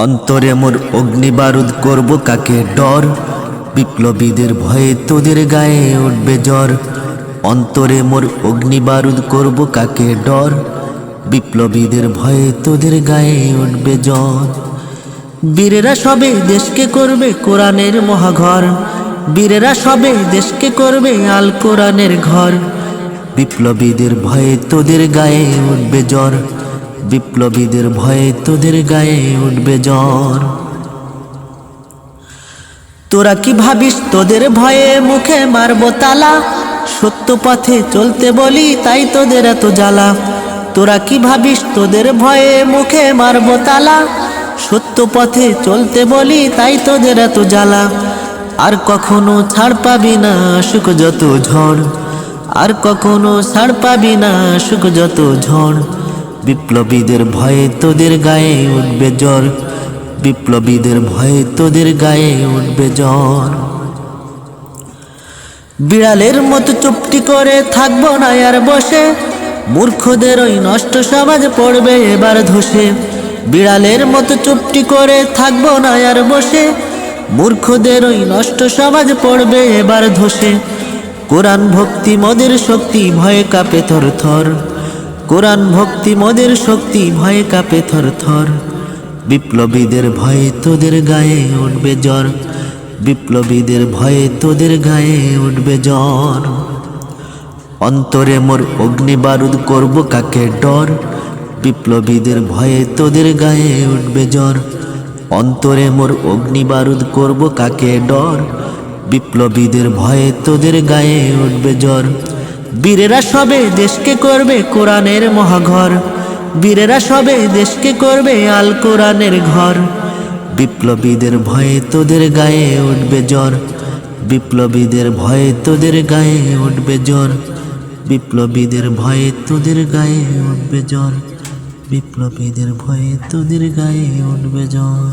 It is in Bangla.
অন্তরে মোর অগ্নিবারুদ করব কাকে ডর, বিপ্লবীদের ভয়ে তোদের গায়ে উঠবে জ্বর। অন্তরে মোর অগ্নিবারুদ করব কাকে ডর, বিপ্লবীদের ভয়ে তোদের গায়ে উঠবে জ্বর। বীরেরা সবে দেশকে করবে কোরআনের মহাঘর, বীরেরা সবে দেশকে করবে আল কোরআনের ঘর। বিপ্লবীদের ভয়ে তোদের গায়ে উঠবে জ্বর, বিপ্লবীদের ভয়ে তোদের গায়ে উঠবে জ্বর। তোরা কি ভাবিস তোদের ভয়ে মুখে মারব তালা, সত্য পথে চলতে বলি তাই তোদের এত জ্বালা। তোরা কি ভাবিস তোদের ভয়ে মুখে মারব তালা, সত্য পথে চলতে বলি তাই তোদের এত জ্বালা। আর কখনো ছাড় পাবি না সুখ যত ঝড়, আর কখনো ছাড় পাবি না সুখ যত ঝড়। বিপ্লবীদের ভয়ে তোদের গায়ে উঠবে জ্বর, বিপ্লবীদের ভয়ে তোদের গায়ে উঠবে জ্বর। বিড়ালের মতো চুপটি করে থাকবো না আর বসে, মূর্খদের ওই নষ্ট সমাজ পড়বে এবার ধসে। বিড়ালের মতো চুপটি করে থাকবো না আর বসে, মূর্খদের ওই নষ্ট সমাজ পড়বে এবার ধসে। কোরআন ভক্তি মোদের শক্তি ভয়ে কাঁপে থর থর, কোরআন ভক্তি মোদের শক্তি ভয়ে কাঁপে থর থর। বিপ্লবীদের ভয়ে তোদের গায়ে উঠবে জ্বর, বিপ্লবীদের ভয়ে তোদের গায়ে উঠবে জ্বর। অন্তরে মোর অগ্নিবারুদ করব কাকে ডর, বিপ্লবীদের ভয়ে তোদের গায়ে উঠবে জ্বর। অন্তরে মোর অগ্নিবারুদ করব কাকে ডর, বিপ্লবীদের ভয়ে তোদের গায়ে উঠবে জ্বর। বীরেরা সবে দেশকে করবে কোরআনের মহাঘর, বীরেরা সবে দেশকে করবে আল কোরআনের ঘর। বিপ্লবীদের ভয়ে তোদের গায়ে উঠবে জ্বর, বিপ্লবীদের ভয়ে তোদের গায়ে উঠবে জ্বর। বিপ্লবীদের ভয়ে তোদের গায়ে উঠবে জ্বর, বিপ্লবীদের ভয়ে তোদের গায়ে উঠবে জ্বর।